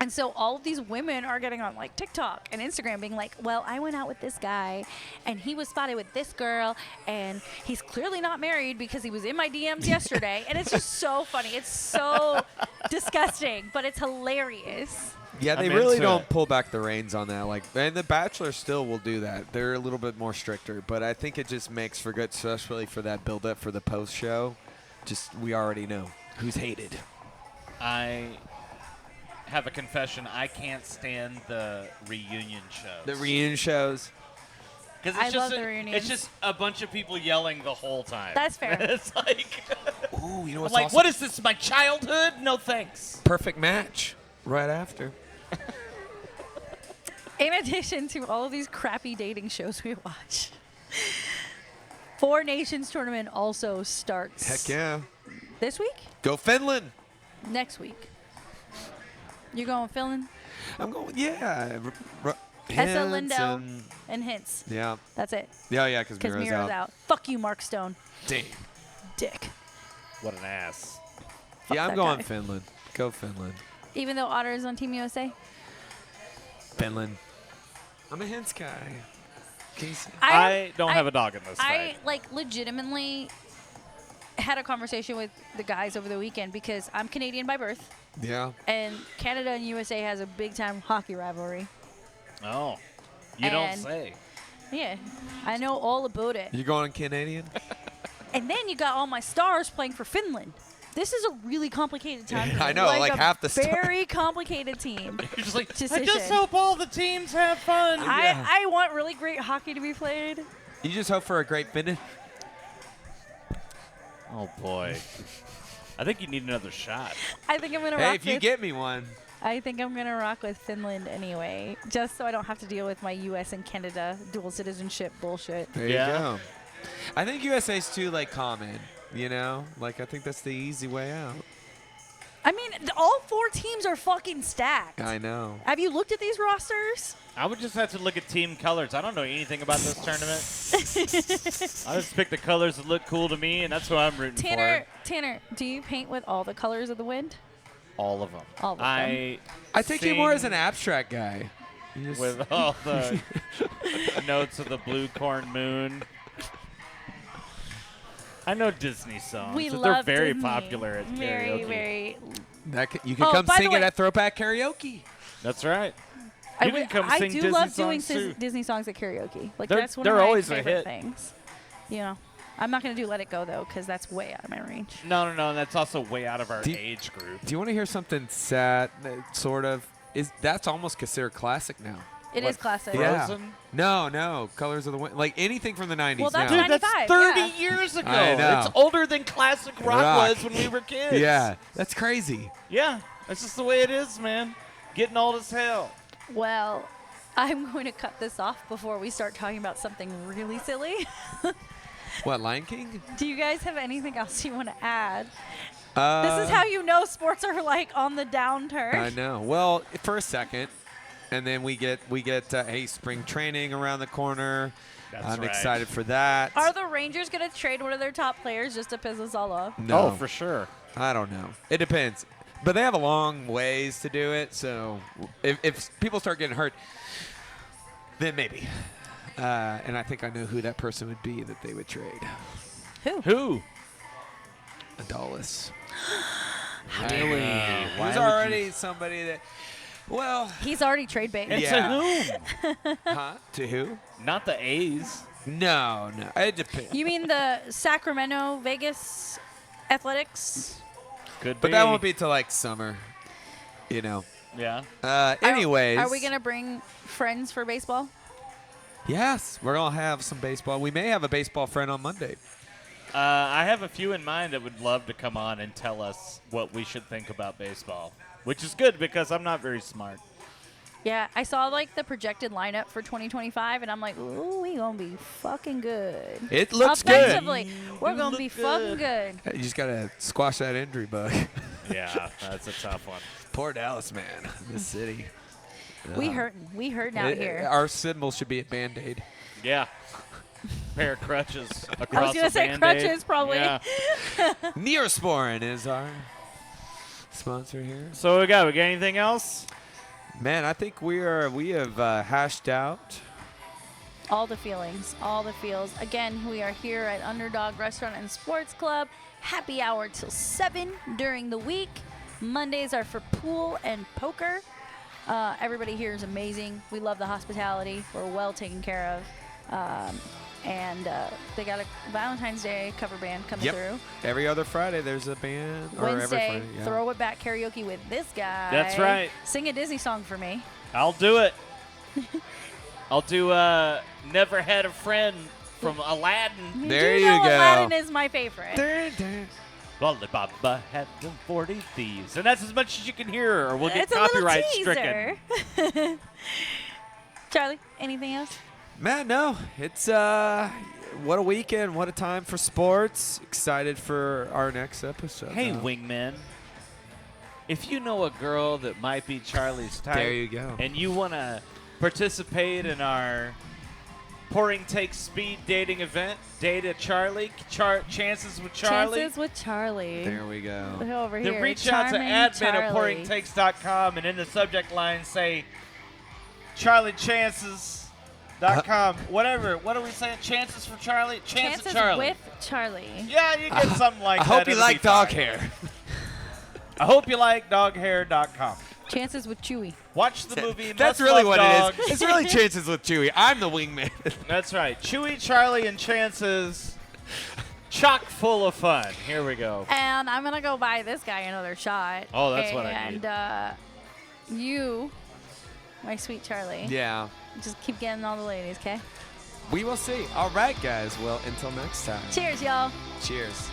And so all of these women are getting on like TikTok and Instagram being like, well, I went out with this guy and he was spotted with this girl and he's clearly not married because he was in my DMs yesterday. And it's just so funny. It's so disgusting, but it's hilarious. Yeah, they I'm really into don't it. pull back the reins on that. Like, and The Bachelor still will do that. They're a little bit more stricter, but I think it just makes for good, especially for that build-up for the post show. Just we already know who's hated. I have a confession. I can't stand the reunion shows. The reunion shows. Because I it's love just the it's reunions. just a bunch of people yelling the whole time. That's fair. It's like, Ooh, you know I'm what's like, also what is this? My childhood? No thanks. perfect match right after. In addition to all of these crappy dating shows we watch, Four Nations tournament also starts. Heck yeah. This week? Go Finland. Next week. You going Finland? I'm going, yeah. Essa Hints Lindell and- and Hints. Yeah. That's it. Yeah, because Because Miro's Miro's out. out. Fuck you, Mark Stone. Damn. Dick. What an ass. Yeah, I'm that going guy. Finland. Go Finland. Even though Otter is on Team USA? Finland. I'm a Hints guy. Casey. I don't have a dog in this I fight. legitimately had a conversation with the guys over the weekend because I'm Canadian by birth, Yeah. and Canada and USA has a big time hockey rivalry. Oh. You don't And- say. Yeah, I know all about it. You going Canadian? And then you got all my stars playing for Finland. This is a really complicated time. for me. I know, like a half the stars. very complicated team. You're just like, I Decision. just hope all the teams have fun. I want really great hockey to be played. You just hope for a great finish. Oh, boy. I think you need another shot. I think I'm gonna Hey, rock if you with. get me one. I think I'm gonna rock with Finland anyway, just so I don't have to deal with my U.S. and Canada dual citizenship bullshit. There Yeah. you go. I think USA's too like common. You know, like I think that's the easy way out. I mean, all 4 teams are fucking stacked. I know. Have you looked at these rosters? I would just have to look at team colors. I don't know anything about this tournament. I just pick the colors that look cool to me, and that's who I'm rooting Tanner, do you paint with all the colors of the wind? for. All of them. All of them. I take you more as an sing abstract guy. You just- with all the notes of the blue corn moon. I know Disney songs. We but love they're very Disney. popular at Very, karaoke. very. you can Oh, come by the sing way- it at Throwback Karaoke. That's right. I You can come I sing do Disney love doing songs, too. Disney songs at karaoke. Like They're- that's one they're of my always a favorite hit. things. You know, I'm not gonna do "Let It Go" though, because that's way out of my range. No, and that's also way out of our Do you- age group. Do you want to hear something sad? Sort of. That's almost considered classic now. It What, is classic. Yeah. Frozen? No. Colors of the Wind. Like anything from the 90s Well, that's now. Dude, that's 95, 30 yeah. years ago. I know. It's older than classic rock, Rock. was when we were kids. Yeah, that's crazy. Yeah, that's just the way it is, man. Getting old as hell. Well, I'm going to cut this off before we start talking about something really silly. What, Lion King? Do you guys have anything else you want to add? Uh, This is how you know sports are like on the downturn. I know. Well, for a second, And then we get hey, spring training around the corner. That's I'm right. excited for that. Are the Rangers going to trade one of their top players just to piss us all off? No, Oh, for sure. I don't know. It depends. But they have a long ways to do it. So if people start getting hurt, then maybe. And I think I know who that person would be that they would trade. Who? Adolis. Really? Who's Why would already somebody that, well, He's already trade bait. And Yeah. to whom? huh? To who? Not the A's. No. It depends. You mean the Sacramento, Vegas Athletics? Could But be. that won't be till like summer, you know. Yeah. Anyways. Are we going to bring friends for baseball? Yes, we're going to have some baseball. We may have a baseball friend on Monday. I have a few in mind that would love to come on and tell us what we should think about baseball, which is good because I'm not very smart. Yeah, I saw like the projected lineup for 2025, and I'm like, ooh, we gonna be fucking good. It looks good. Offensively, we're gonna be look fucking good. You just got to squash that injury bug. Yeah, that's a tough one. Poor Dallas, man. This city. We hurting out here. Our symbol should be a Band-Aid. Yeah. Pair of crutches across I was gonna the say Band-Aid. crutches, probably. Yeah. Neosporin is our sponsor here. So we got anything else? Man, I think we have hashed out. All the feelings, all the feels. Again, we are here at Underdog Restaurant and Sports Club. Happy hour till 7 during the week. Mondays are for pool and poker. Everybody here is amazing. We love the hospitality. We're well taken care of. And they got a Valentine's Day cover band coming through. Every other Friday there's a band. Or every Wednesday, Friday, yeah. throw it back karaoke with this guy. That's right. Sing a Disney song for me. I'll do it. I'll do Never Had a Friend from Aladdin. There do you know go. Aladdin is my favorite. Baba had them 40 thieves. And that's as much as you can hear or we'll get It's a little copyright teaser. stricken. Charlie, anything else? Man, no. It's what a weekend, what a time for sports. Excited for our next episode. Hey, though. wingman. If you know a girl that might be Charlie's type There you go. and you want to participate in our Pouring Takes Speed dating event, date a Charlie, chances with Charlie, Chances with Charlie. There we go. Over here. then reach out to Charming admin at Charlie. pouringtakes.com and in the subject line say CharlieChances.com. Whatever. What are we saying? Chances for Charlie? Chance Chances of Charlie. with Charlie. Yeah, you get something like I that. hope you It'll like be dog fine. hair. I hope you like doghair.com. Chances with Chewy. Watch the movie. That's Must really Love what Dogs. it is. It's really chances with Chewy. I'm the wingman. That's right. Chewy, Charlie, and Chances. Chock full of fun. Here we go. And I'm going to go buy this guy another shot. Oh, that's what I need. And you, my sweet Charlie, Yeah. just keep getting all the ladies, okay? We will see. All right, guys. Well, until next time. Cheers, y'all. Cheers.